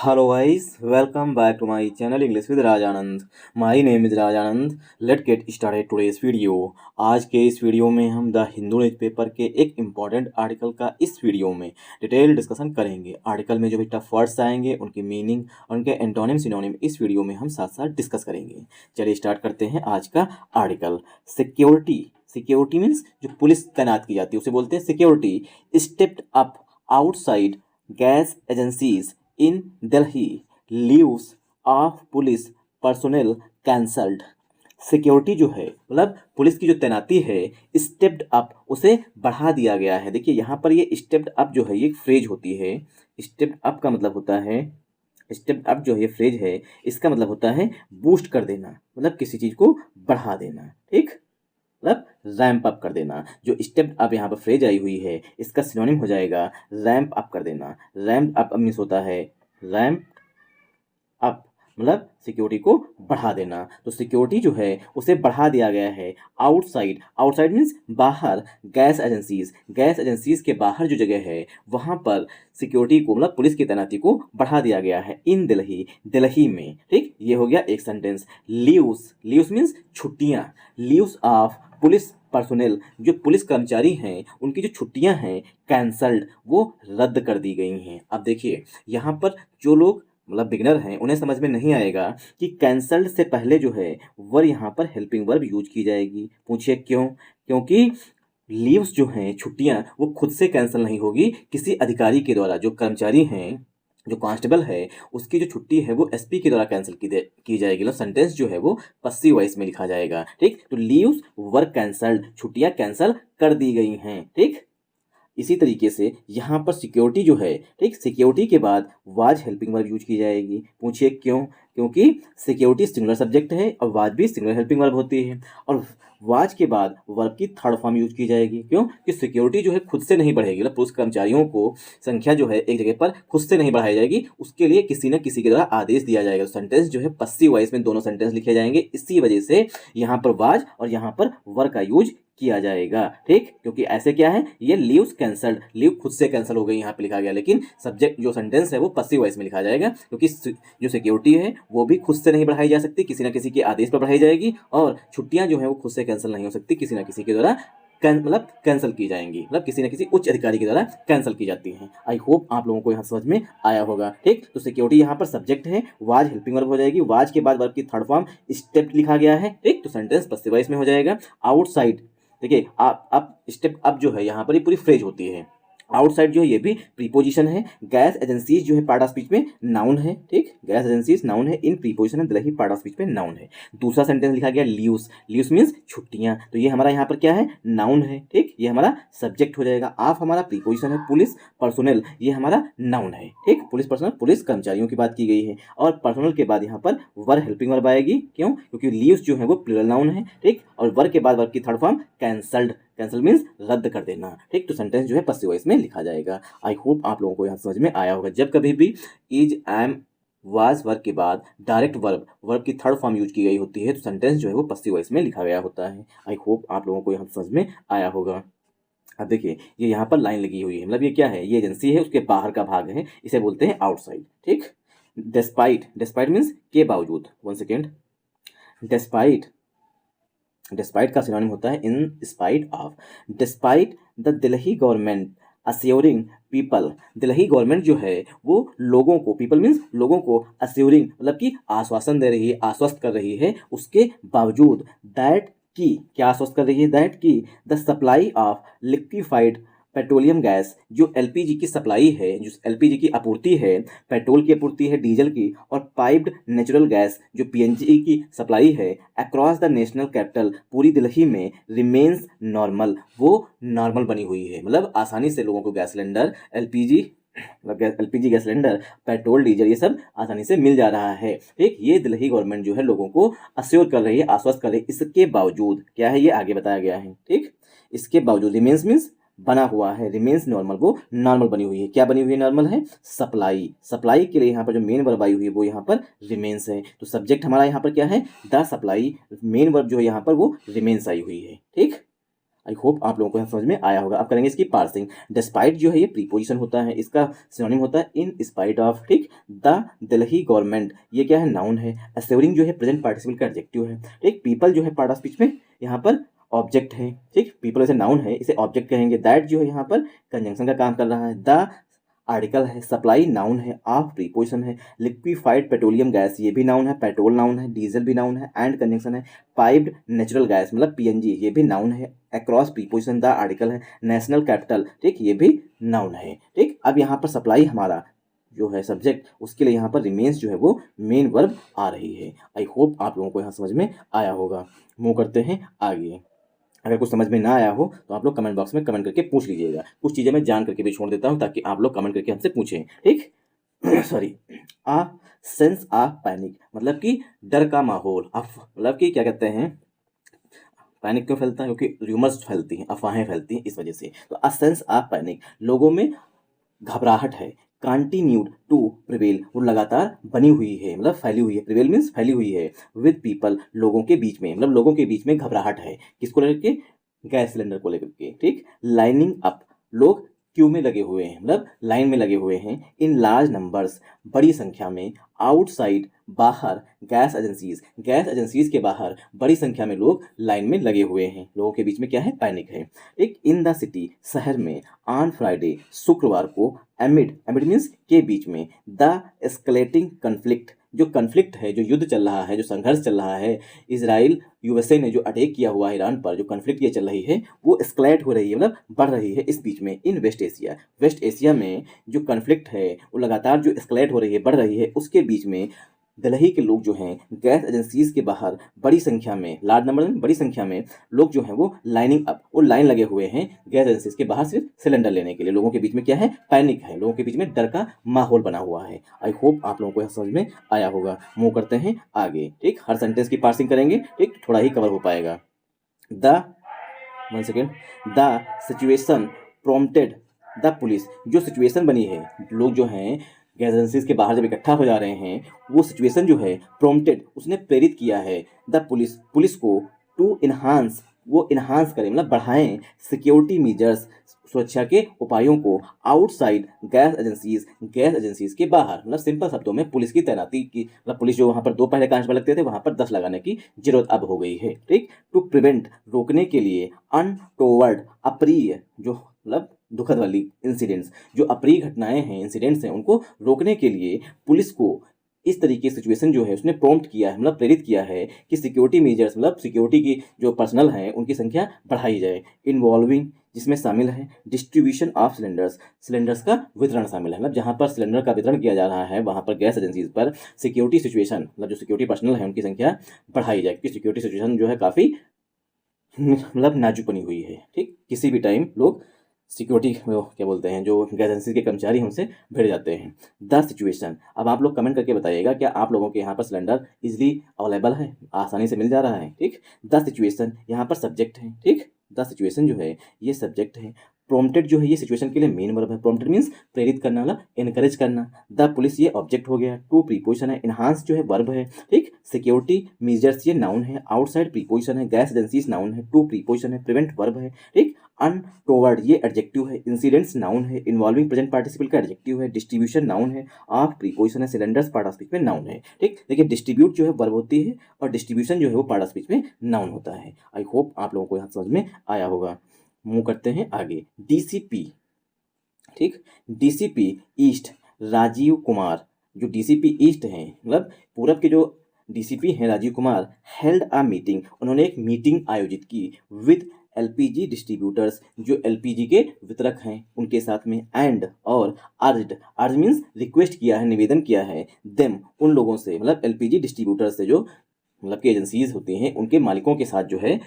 Hello guys, welcome back to my channel English with Rajanand. My name is Rajanand. Let's get started today's video. आज के इस video में हम the Hindu newspaper के एक important article का इस वीडियो में डिटेल डिस्कशन करेंगे। आर्टिकल में जो भी टफ वर्ड्स आएंगे उनकी मीनिंग और उनके एंटोनिम सिनोनिम इस वीडियो में हम साथ साथ डिस्कस करेंगे। चलिए स्टार्ट करते हैं आज का आर्टिकल। सिक्योरिटी, सिक्योरिटी मीन्स जो पुलिस तैनात की जाती है उसे बोलते हैं security. Stepped up outside gas agencies in Delhi, leaves of police personnel cancelled. Security जो है मतलब पुलिस की जो तैनाती है, स्टेप्ड अप उसे बढ़ा दिया गया है। देखिए यहाँ पर ये स्टेप्ड अप जो है ये फ्रेज होती है। स्टेप्ड अप का मतलब होता है, स्टेप्ड अप जो है ये फ्रेज है, इसका मतलब होता है बूस्ट कर देना, मतलब किसी चीज़ को बढ़ा देना। ठीक, मतलब रैंप अप कर देना। जो स्टेप अप यहाँ पर फ्रेज आई हुई है इसका सिनोनिम हो जाएगा रैंप अप कर देना। रैंप अप मीन्स होता है रैंप अप, मतलब सिक्योरिटी को बढ़ा देना। तो सिक्योरिटी जो है उसे बढ़ा दिया गया है। आउटसाइड, आउटसाइड मीन्स बाहर। गैस एजेंसीज, गैस एजेंसीज के बाहर जो जगह है वहाँ पर सिक्योरिटी को मतलब पुलिस की तैनाती को बढ़ा दिया गया है। इन दिल्ली, दिल्ली में। ठीक, ये हो गया एक सेंटेंस। लीव्स, लीव्स मीन्स छुट्टियाँ। लीव्स ऑफ पुलिस पर्सोनेल, जो पुलिस कर्मचारी हैं उनकी जो छुट्टियां हैं कैंसल्ड, वो रद्द कर दी गई हैं। अब देखिए यहाँ पर जो लोग मतलब बिगनर हैं उन्हें समझ में नहीं आएगा कि कैंसल्ड से पहले जो है वर्ब यहाँ पर हेल्पिंग वर्ब यूज की जाएगी। पूछिए क्यों? क्योंकि लीव्स जो हैं छुट्टियां वो खुद से कैंसिल नहीं होगी, किसी अधिकारी के द्वारा। जो कर्मचारी हैं, जो कांस्टेबल है उसकी जो छुट्टी है वो एसपी के द्वारा कैंसिल की जाएगी। मतलब सेंटेंस जो है वो पस्सिव वॉइस में लिखा जाएगा। ठीक, तो लीव्स वर कैंसल्ड, छुट्टियां कैंसिल कर दी गई हैं। ठीक, इसी तरीके से यहाँ पर सिक्योरिटी जो है, ठीक, सिक्योरिटी के बाद वाज हेल्पिंग वर्ब यूज की जाएगी। पूछिए क्यों? क्योंकि सिक्योरिटी सिंगुलर सब्जेक्ट है और वाज भी सिंगुलर हेल्पिंग वर्ब होती है, और वाज के बाद वर्ब की थर्ड फॉर्म यूज की जाएगी। क्यों? कि सिक्योरिटी जो है खुद से नहीं बढ़ेगी, मतलब पुलिस कर्मचारियों को संख्या जो है एक जगह पर खुद से नहीं बढ़ाई जाएगी, उसके लिए किसी न किसी के द्वारा आदेश दिया जाएगा। तो सेंटेंस जो है पस्सिव वॉइस में दोनों सेंटेंस लिखे जाएंगे। इसी वजह से यहाँ पर वाज और यहाँ पर वर का यूज किया जाएगा। ठीक, क्योंकि ऐसे क्या है, ये लीव्स कैंसल्ड, लीव खुद से कैंसिल हो गई यहाँ पे लिखा गया, लेकिन सब्जेक्ट जो सेंटेंस है वो पस्सिव वॉइस में लिखा जाएगा, क्योंकि जो सिक्योरिटी है वो भी खुद से नहीं बढ़ाई जा सकती, किसी ना किसी के आदेश पर बढ़ाई जाएगी, और छुट्टियां जो है वो खुद से कैंसिल नहीं हो सकती, किसी ना किसी के द्वारा मतलब कैंसिल की जाएंगी, मतलब किसी न किसी उच्च अधिकारी के द्वारा कैंसिल की जाती हैं। आई होप आप लोगों को यहाँ समझ में आया होगा। ठीक, तो सिक्योरिटी यहाँ पर सब्जेक्ट है, वाज हेल्पिंग वर्ब हो जाएगी, वाज के बाद वर्ब की थर्ड फॉर्म स्टेप लिखा गया है। ठीक, तो सेंटेंस पस्सिव वॉइस में हो जाएगा। आउटसाइड, देखिए आप अब स्टेप अप जो है यहाँ पर ये पूरी फ्रेज होती है। आउटसाइड जो है ये भी प्रीपोजिशन है। गैस एजेंसीज जो है पार्ट ऑफ स्पीच में नाउन है। ठीक, गैस एजेंसीज नाउन है, इन प्रीपोजिशन है, दिल्ली पार्ट ऑफ स्पीच में नाउन है। दूसरा सेंटेंस लिखा गया लीव्स, लीव्स मीन्स छुट्टियां, तो ये हमारा यहाँ पर क्या है, नाउन है। ठीक, ये हमारा सब्जेक्ट हो जाएगा। ऑफ हमारा प्रीपोजिशन है, पुलिस पर्सोनेल ये हमारा नाउन है। ठीक, पुलिस पर्सनल, पुलिस कर्मचारियों की बात की गई है, और पर्सोनल के बाद यहाँ पर वर हेल्पिंग वर्ब आएगी। क्यों? क्योंकि लीव्स जो है वो प्लूरल नाउन है। ठीक, और वर के बाद वर्ब की third form cancelled, cancel means रद्द कर देना। ठीक, तो सेंटेंस जो है पस्सिव वॉइस में लिखा जाएगा। आई होप आप लोगों को यहाँ समझ में आया होगा। जब कभी भी इज, एम, वाज वर्ब के बाद डायरेक्ट वर्ब, वर्ब की थर्ड फॉर्म यूज की गई होती है, तो सेंटेंस जो है वो पस्सिव वॉइस में लिखा गया होता है। आई होप आप लोगों को यहाँ समझ में आया होगा। अब देखिए ये यहाँ पर लाइन लगी हुई है, मतलब ये क्या है, ये एजेंसी है, उसके बाहर का भाग है, इसे बोलते हैं आउटसाइड। ठीक, डिस्पाइट, डिस्पाइट मीन्स के बावजूद। वन सेकेंड, डिस्पाइट, डिस्पाइट का सिनोनिम होता है in spite of. Despite the Delhi government assuring people, Delhi government जो है वो लोगों को, पीपल मीन्स लोगों को, अश्योरिंग मतलब कि आश्वासन दे रही है, आश्वस्त कर रही है, उसके बावजूद, दैट की, क्या आश्वस्त कर रही है, दैट की the supply of liquefied petroleum gas, जो एलपीजी की सप्लाई है, जो एलपीजी की आपूर्ति है, पेट्रोल की आपूर्ति है, डीजल की, और पाइप्ड नेचुरल गैस जो पीएनजी की सप्लाई है, अक्रॉस द नेशनल कैपिटल पूरी दिल्ली में, रिमेन्स नॉर्मल, वो नॉर्मल बनी हुई है, मतलब आसानी से लोगों को gas cylinder, LPG LPG gas cylinder, petrol, diesel ये सब आसानी से मिल जा रहा है। ठीक, ये दिल्ली गवर्नमेंट जो है लोगों को अश्योर कर रही है, आश्वस्त कर रही है। इसके बावजूद क्या है, ये आगे बताया गया है। ठीक, इसके बावजूद, रिमेन्स मीन्स बना हुआ है, रिमेन्स नॉर्मल, वो नॉर्मल बनी हुई है। क्या बनी हुई है, नॉर्मल है, सप्लाई, सप्लाई के लिए यहाँ पर जो मेन वर्ब आई हुई है वो यहाँ पर रिमेन्स है। तो सब्जेक्ट हमारा यहाँ पर क्या है, द सप्लाई, मेन वर्ब जो है यहाँ पर वो रिमेन्स आई हुई है। ठीक, आई होप आप लोगों को समझ में आया होगा। अब करेंगे इसकी पार्सिंग। डिस्पाइट जो है ये प्रीपोजिशन होता है, इसका सिनोनिम होता है इन स्पाइट ऑफ। ठीक, द दिल्ली गवर्नमेंट ये क्या है, नाउन है। एस्योरिंग जो है प्रेजेंट पार्टिसिपल का एडजेक्टिव है। ठीक, पीपल जो है पार्ट ऑफ स्पीच में यहाँ पर ऑब्जेक्ट है। ठीक, पीपल ऐसे नाउन है, इसे ऑब्जेक्ट कहेंगे। दैट जो है यहाँ पर कंजंक्शन का काम कर रहा है। द आर्टिकल है। सप्लाई नाउन है। ऑफ प्रीपोजिशन है। लिक्विफाइड पेट्रोलियम गैस ये भी नाउन है। पेट्रोल नाउन है। डीजल भी नाउन है। एंड कंजंक्शन है। पाइप्ड नेचुरल गैस मतलब पीएनजी ये भी नाउन है। अक्रॉस प्रीपोजिशन द आर्टिकल है। नेशनल कैपिटल ठीक ये भी नाउन है। ठीक, अब यहाँ पर सप्लाई हमारा जो है सब्जेक्ट, उसके लिए यहाँ पर रिमेन्स जो है वो मेन वर्ब आ रही है। आई होप आप लोगों को यहाँ समझ में आया होगा। मूव करते हैं आगे। अगर कुछ समझ में ना आया हो तो आप लोग कमेंट बॉक्स में कमेंट करके पूछ लीजिएगा। कुछ चीज़ें मैं जान करके भी छोड़ देता हूँ ताकि आप लोग कमेंट करके हमसे पूछें। ठीक sorry. A sense of panic मतलब कि डर का माहौल। मतलब कि क्या कहते हैं, पैनिक क्यों फैलता है, क्योंकि र्यूमर्स फैलती हैं, अफवाहें फैलती हैं, इस वजह से। तो अ सेंस ऑफ पैनिक लोगों में घबराहट है। कंटिन्यूड टू प्रिवेल वो लगातार बनी हुई है, मतलब फैली हुई है। प्रिवेल मीन्स फैली हुई है। विद पीपल लोगों के बीच में, मतलब लोगों के बीच में घबराहट है। किसको लेकर के, गैस सिलेंडर को लेकर के। ठीक, लाइनिंग अप लोग क्यू में लगे हुए हैं, मतलब लाइन में लगे हुए हैं। इन लार्ज नंबर्स बड़ी संख्या में। आउटसाइड बाहर। गैस एजेंसीज के बाहर बड़ी संख्या में लोग लाइन में लगे हुए हैं। लोगों के बीच में क्या है, पैनिक है। एक इन द सिटी शहर में। ऑन फ्राइडे शुक्रवार को। एमिड मीन्स के बीच में। द एस्केलेटिंग कन्फ्लिक्ट जो कन्फ्लिक्ट है, जो युद्ध चल रहा है, जो संघर्ष चल रहा है, इजराइल यूएसए ने जो अटैक किया हुआ है ईरान पर, जो कन्फ्लिक्ट ये चल रही है वो एस्केलेट हो रही है, मतलब बढ़ रही है इस बीच में। इन वेस्ट एशिया में जो कन्फ्लिक्ट है वो लगातार जो एस्केलेट हो रही है, बढ़ रही है, उसके बीच में दिल्ली के लोग जो हैं गैस एजेंसीज के बाहर बड़ी संख्या में, लार्ज नंबर में बड़ी संख्या में लोग जो हैं वो लाइनिंग अप वो लाइन लगे हुए हैं गैस एजेंसीज के बाहर सिर्फ सिलेंडर लेने के लिए। लोगों के बीच में क्या है, पैनिक है। लोगों के बीच में डर का माहौल बना हुआ है। आई होप आप लोगों को यह समझ में आया होगा। मूव करते हैं आगे। ठीक, हर सेंटेंस की पार्सिंग करेंगे। ठीक, थोड़ा ही कवर हो पाएगा। One second. The situation prompted the police जो सिचुएशन बनी है, लोग जो हैं गैस एजेंसीज के बाहर जब इकट्ठा हो जा रहे हैं, वो सिचुएशन जो है प्रोम्प्टेड उसने प्रेरित किया है द पुलिस को टू इन्हांस वो इन्हांस करें, मतलब बढ़ाएं सिक्योरिटी मेजर्स सुरक्षा के उपायों को। आउटसाइड गैस एजेंसीज के बाहर, मतलब सिंपल शब्दों में पुलिस की तैनाती की, मतलब पुलिस जो वहाँ पर 2 पहले कांस्टेबल लगते थे वहाँ पर 10 लगाने की जरूरत अब हो गई है। ठीक, टू प्रिवेंट रोकने के लिए। अनटोवर्ड अप्रिय जो मतलब दुखद वाली इंसिडेंट्स, जो अप्रिय घटनाएं हैं, इंसिडेंट्स हैं, उनको रोकने के लिए पुलिस को इस तरीके सिचुएशन जो है उसने प्रॉम्प्ट किया है, मतलब प्रेरित किया है कि सिक्योरिटी मेजर्स मतलब सिक्योरिटी की जो पर्सनल हैं उनकी संख्या बढ़ाई जाए। इन्वॉल्विंग जिसमें शामिल है डिस्ट्रीब्यूशन ऑफ सिलेंडर्स का वितरण शामिल है, मतलब जहाँ पर सिलेंडर का वितरण किया जा रहा है वहाँ पर गैस एजेंसीज पर सिक्योरिटी सिचुएशन मतलब जो सिक्योरिटी पर्सनल है उनकी संख्या बढ़ाई जाए, क्योंकि सिक्योरिटी सिचुएशन जो है काफ़ी मतलब नाजुक बनी हुई है। ठीक, किसी भी टाइम लोग सिक्योरिटी क्या बोलते हैं जो गैस एजेंसी के कर्मचारी हमसे भिड़ जाते हैं। द सिचुएशन, अब आप लोग कमेंट करके बताइएगा क्या आप लोगों के यहाँ पर सिलेंडर इजीली अवेलेबल है, आसानी से मिल जा रहा है। ठीक, द सिचुएशन यहाँ पर सब्जेक्ट है। ठीक, द सिचुएशन जो है ये सब्जेक्ट है। प्रोम्प्टेड जो है ये सिचुएशन के लिए मेन वर्ब है। प्रोम्प्टेड मीन्स प्रेरित करना, मतलब इनकरेज करना। द पुलिस ये ऑब्जेक्ट हो गया। टू प्रीपोजिशन है। इन्हांस जो है वर्ब है। ठीक, सिक्योरिटी मेजर्स ये नाउन है। आउटसाइड प्रीपोजिशन है। गैस एजेंसीज नाउन है। टू प्रीपोजिशन है। प्रिवेंट वर्ब है। ठीक, अनटोवर्ड ये एडजेक्टिव है। इंसिडेंट्स नाउन है। इन्वॉल्विंग प्रेजेंट पार्टिसिपल का एडजेक्टिव है। डिस्ट्रीब्यूशन नाउन है। ऑफ प्रीपोजिशन है। सिलेंडर्स पार्ट ऑफ स्पीच में नाउन है। ठीक, देखिए डिस्ट्रीब्यूट जो है वर्ब होती है और डिस्ट्रीब्यूशन जो है वो पार्ट ऑफ स्पीच में नाउन होता है। आई होप आप लोगों को यहाँ समझ में आया होगा। मूव करते हैं आगे। डीसीपी। ठीक, डीसीपी ईस्ट राजीव कुमार जो डीसीपी ईस्ट हैं मतलब पूरब के जो डीसीपी हैं Rajeev Kumar held a meeting उन्होंने एक मीटिंग आयोजित की विद एलपीजी डिस्ट्रीब्यूटर्स जो एलपीजी के वितरक हैं उनके साथ में। एंड और अर्ज मीन्स रिक्वेस्ट किया है, निवेदन किया है। देम उन लोगों से मतलब एलपीजी डिस्ट्रीब्यूटर्स से जो मतलब की एजेंसीज होती हैं उनके मालिकों के साथ जो है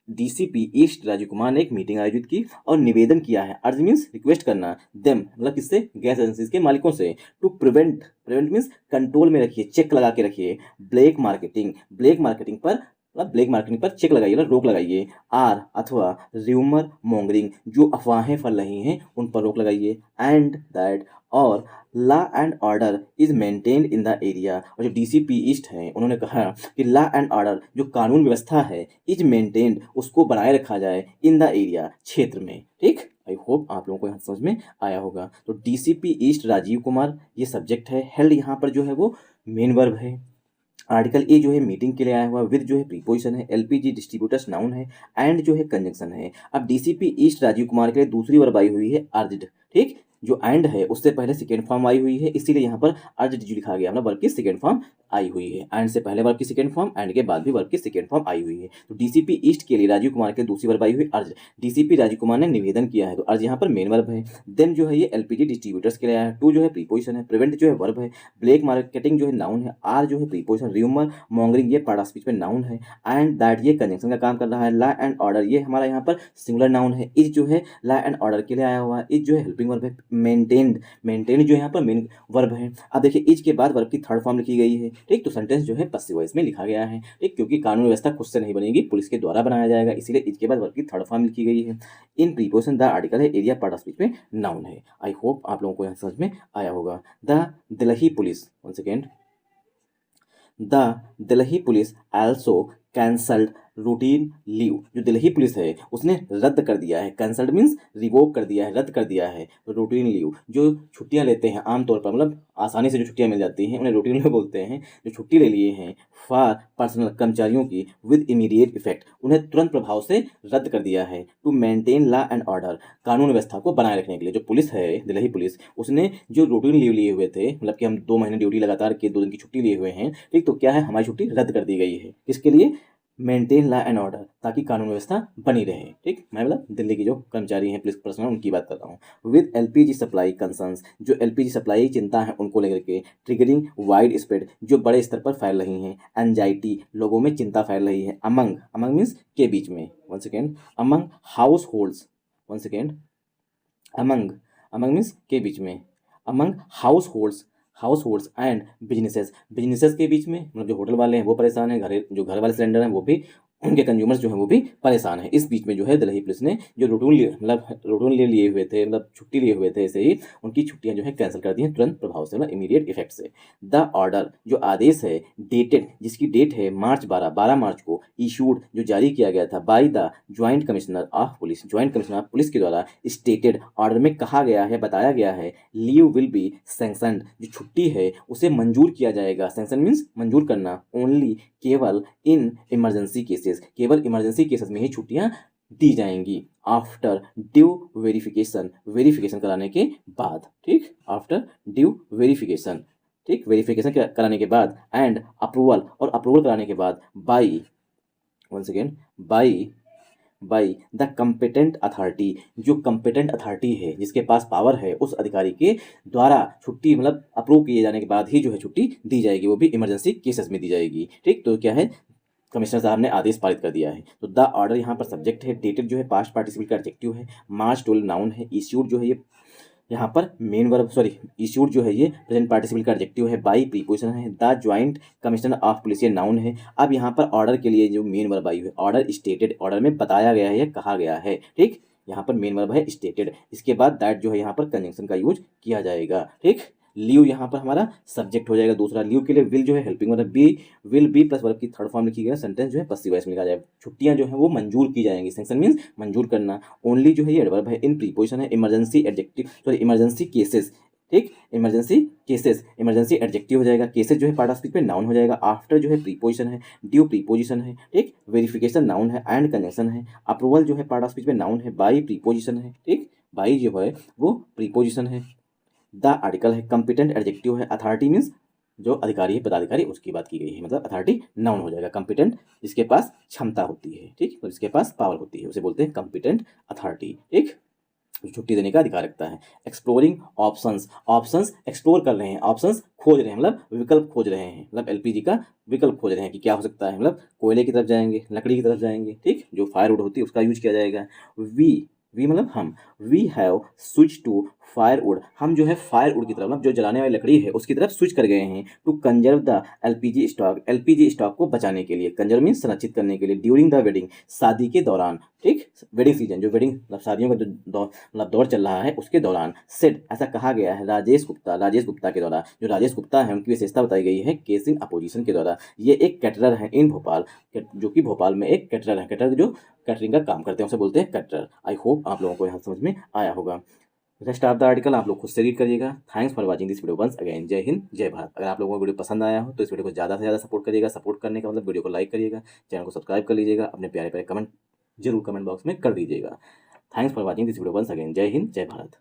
डीसीपी ईस्ट राजीव कुमार ने एक मीटिंग आयोजित की और निवेदन किया है। अर्ज मीन्स रिक्वेस्ट करना। देम मतलब किससे, गैस एजेंसीज के मालिकों से। टू प्रिवेंट मीन्स कंट्रोल में रखिए, चेक लगा के रखिए। ब्लैक मार्केटिंग पर मतलब ब्लैक मार्केटिंग पर चेक लगाइए, रोक लगाइए। आर अथवा र्यूमर मॉन्गरिंग, जो अफवाहें फैल रही हैं उन पर रोक लगाइए। एंड दैट और law and order is maintained in the area, और जो डीसीपी ईस्ट हैं उन्होंने कहा कि लॉ एंड ऑर्डर जो कानून व्यवस्था है इज मेंटेन्ड, उसको बनाए रखा जाए इन द एरिया, क्षेत्र में। ठीक, आई होप आप लोगों को यहाँ समझ में आया होगा। तो डीसीपी ईस्ट राजीव कुमार ये सब्जेक्ट है। हेल्ड यहाँ पर जो है वो मेन वर्ब है। आर्टिकल ए जो है मीटिंग के लिए आया हुआ, विद जो है प्रीपोजिशन है, एलपीजी डिस्ट्रीब्यूटर्स नाउन है, एंड जो है कंजंक्शन है। अब डीसीपी ईस्ट राजीव कुमार के लिए दूसरी वर्ब आई हुई है अर्ज्ड। ठीक, जो एंड है उससे पहले सेकेंड फॉर्म आई हुई है, इसीलिए यहाँ पर अर्ज्ड जो लिखा गया, मतलब वर्ब की सेकेंड फॉर्म आई हुई है। एंड से पहले वर्ब की सेकेंड फॉर्म, एंड के बाद भी वर्ब की सेकेंड फॉर्म आई हुई है। तो डीसीपी ईस्ट के लिए राजीव कुमार के दूसरी वर्ब आई हुई अर्ज। डीसीपी राजीव कुमार ने निवेदन किया है, तो अर्ज यहाँ पर मेन वर्ब है। देन जो है ये एलपीजी डिस्ट्रीब्यूटर्स के लिए आया है। टू जो है प्रीपोजिशन है, प्रिवेंट जो है वर्ब है, ब्लैक मार्केटिंग जो है नाउन है, आर जो है प्रीपोजिशन, र्यूमर मॉन्गरिंग ये पार्ट ऑफ स्पीच में नाउन है, एंड दैट ये कंजंक्शन का काम कर रहा है। लॉ एंड ऑर्डर ये हमारा यहाँ पर सिंगुलर नाउन है। इज जो है लॉ एंड ऑर्डर के लिए आया हुआ है, इज जो है हेल्पिंग वर्ब है। मेंटेन्ड, मेंटेन जो यहाँ पर मेन वर्ब है। अब देखिए इज के बाद वर्ब की थर्ड फॉर्म लिखी गई है। ठीक, तो सेंटेंस जो है पसिव वॉइस में लिखा गया है। ठीक, क्योंकि कानून व्यवस्था खुद से नहीं बनेगी, पुलिस के द्वारा बनाया जाएगा, इसीलिए इज के बाद वर्ब की थर्ड फॉर्म लिखी गई है। इन प्रीपोजिशन द आर्टिकल है, एरिया पार्ट ऑफ स्पीच में नाउन है। आई होप आप लोगों को यहाँ समझ में आया होगा। The Delhi police, one second, the Delhi police also cancelled routine leave, जो दिल्ली पुलिस है उसने रद्द कर दिया है। कैंसल्ड मीन्स रिवोक कर दिया है, रद्द कर दिया है। रूटीन लीव जो छुट्टियां लेते हैं आमतौर पर, मतलब आसानी से जो छुट्टियां मिल जाती हैं उन्हें रूटीन लीव बोलते हैं। जो छुट्टी ले लिए हैं फॉर पर्सनल, कर्मचारियों की, विद इमीडिएट इफेक्ट, उन्हें तुरंत प्रभाव से रद्द कर दिया है। To maintain law and order, कानून व्यवस्था को बनाए रखने के लिए। जो पुलिस है दिल्ली पुलिस, उसने जो रूटीन लीव लिए हुए थे, मतलब कि हम 2 महीने ड्यूटी लगातार के 2 दिन की छुट्टी लिए हुए हैं, ठीक, तो क्या है हमारी छुट्टी रद्द कर दी गई है। किसके लिए? मेंटेन लॉ एंड ऑर्डर, ताकि कानून व्यवस्था बनी रहे। ठीक, मैं मतलब दिल्ली की जो कर्मचारी हैं पुलिस पर्सनल उनकी बात कर रहा हूँ। विद एलपीजी सप्लाई कंसर्न्स, जो एलपीजी सप्लाई चिंता है उनको लेकर के। ट्रिगरिंग वाइड स्प्रेड, जो बड़े स्तर पर फैल रही हैं। एंजाइटी, लोगों में चिंता फैल रही है। अमंग, अमंग मीन्स के बीच में, one second, among house holds, one second, among, among means के बीच में, among house holds, house holds and businesses, businesses के बीच में, मतलब जो होटल वाले हैं वो परेशान हैं, घर वाले सिलेंडर हैं वो भी, उनके कंज्यूमर्स जो हैं वो भी परेशान हैं। इस बीच में जो है दिल्ली पुलिस ने जो रूटीन ले लिए हुए थे, मतलब छुट्टी लिए हुए थे, ऐसे ही उनकी छुट्टियां जो है कैंसिल कर दी हैं तुरंत प्रभाव से, मतलब इमीडिएट इफेक्ट से। द ऑर्डर, जो आदेश है, डेटेड, जिसकी डेट है मार्च 12 मार्च को, इशूड, जो जारी किया गया था, by the joint commissioner of police, joint commissioner of police के द्वारा, स्टेटेड, ऑर्डर में कहा गया है, बताया गया है, लीव विल बी सैंक्शनड, जो छुट्टी है उसे मंजूर किया जाएगा। सैंक्शन मीन्स मंजूर करना। ओनली, केवल, इन इमरजेंसी केसेस, केवल इमरजेंसी केसेस में ही छुट्टियां दी जाएंगी। आफ्टर ड्यू वेरिफिकेशन, वेरिफिकेशन कराने के बाद। ठीक, आफ्टर ड्यू वेरिफिकेशन, ठीक, वेरिफिकेशन कराने के बाद, एंड अप्रूवल, और अप्रूवल कराने के बाद, by, one second, by the competent authority, जो कंपिटेंट अथॉरिटी है, जिसके पास पावर है, उस अधिकारी के द्वारा छुट्टी, मतलब अप्रूव किए जाने के बाद ही जो है छुट्टी दी जाएगी, वो भी इमरजेंसी केसेस में दी जाएगी। ठीक, तो क्या है, कमिश्नर साहब ने आदेश पारित कर दिया है। तो द ऑर्डर यहाँ पर सब्जेक्ट है, डेटेड जो है पास्ट पार्टिसिपल का एडजेक्टिव है, मार्च 12 नाउन है, इश्यूड जो है ये यहाँ पर मेन वर्ब, सॉरी, इशूड जो है ये प्रेजेंट पार्टिसिपल का एडजेक्टिव है, बाई प्रीपोजिशन है, the joint commissioner of police ये नाउन है। अब यहाँ पर ऑर्डर के लिए जो मेन वर्ब आई है, ऑर्डर स्टेटेड, ऑर्डर में बताया गया है या कहा गया है। ठीक, यहाँ पर मेन वर्ब है स्टेटेड, इसके बाद दैट जो है यहाँ पर कंजंक्शन का यूज किया जाएगा। ठीक, लीव यहाँ पर हमारा सब्जेक्ट हो जाएगा दूसरा। लीव के लिए विल जो है helping verb, be will be plus verb की थर्ड फॉर्म लिखी गई, सेंटेंस जो है पसिव वॉइस में लिखा जाएगा। छुट्टियां जो है वो मंजूर की जाएंगी। सैंक्शन मीन्स मंजूर करना। ओनली जो है ये एडवर्ब है। इन प्रीपोजिशन है, emergency adjective, sorry emergency cases. ठीक, इमरजेंसी केसेस, इमरजेंसी एडजेक्टिव हो जाएगा, केसेस जो है पार्ट ऑफ स्पीच में नाउन हो जाएगा। आफ्टर जो है प्रीपोजिशन है, ड्यू प्रीपोजिशन है, ठीक, वेरिफिकेशन नाउन है, एंड कंजंक्शन है, अप्रूवल जो है पार्ट ऑफ स्पीच में नाउन है, बाई प्रीपोजिशन है, ठीक, बाई जो है वो प्रीपोजिशन है। द आर्टिकल है, कंपिटेंट एडजेक्टिव है, अथॉरिटी मीन्स जो अधिकारी है, पदाधिकारी, उसकी बात की गई है, मतलब अथॉरिटी नाउन हो जाएगा। कंपिटेंट जिसके पास क्षमता होती है, ठीक, तो जिसके पास पावर होती है उसे बोलते हैं कंपिटेंट अथॉरिटी। ठीक, छुट्टी देने का अधिकार रखता है। एक्सप्लोरिंग ऑप्शंस, ऑप्शंस एक्सप्लोर कर रहे हैं, ऑप्शंस खोज रहे हैं, मतलब विकल्प खोज रहे हैं, मतलब एलपीजी का विकल्प खोज रहे हैं कि क्या हो सकता है, मतलब कोयले की तरफ जाएंगे, लकड़ी की तरफ जाएंगे, ठीक, जो फायरवुड होती है उसका यूज किया जाएगा। वी मतलब हम, we have switch to firewood, हम जो है फायरवुड की तरफ, मतलब जो जलाने वाली लकड़ी है उसकी तरफ स्विच कर गए हैं to conserve the LPG stock, LPG stock को बचाने के लिए, कंजर्व मीन संरक्षित करने के लिए, ड्यूरिंग द वेडिंग, शादी के दौरान, ठीक, वेडिंग सीजन, जो वेडिंग मतलब शादियों का जो मतलब दौर चल रहा है उसके दौरान, सेड ऐसा कहा गया है राजेश गुप्ता, राजेश गुप्ता के द्वारा। जो राजेश गुप्ता है उनकी विशेषता बताई गई है केस इन अपोजिशन के द्वारा। ये एक कैटरर है इन भोपाल, जो कि भोपाल में एक कैटरर है, कैटरर जो कैटरिंग का काम करते हैं उसे बोलते हैं कैटरर। आई होप आप लोगों को यहाँ समझ में आया होगा। रेस्ट ऑफ द आर्टिकल आप लोग खुद से रीड करिएगा। Thanks for watching this video once again. जय हिंद जय भारत। अगर आप लोगों को वीडियो पसंद आया हो तो इस वीडियो को ज़्यादा से ज़्यादा सपोर्ट करिएगा। सपोर्ट करने का मतलब वीडियो को लाइक करिएगा, चैनल को सब्सक्राइब कर लीजिएगा, अपने प्यारे प्यारे कमेंट जरूर कमेंट बॉक्स में कर दीजिएगा। Thanks for watching this video once again. जय हिंद जय भारत।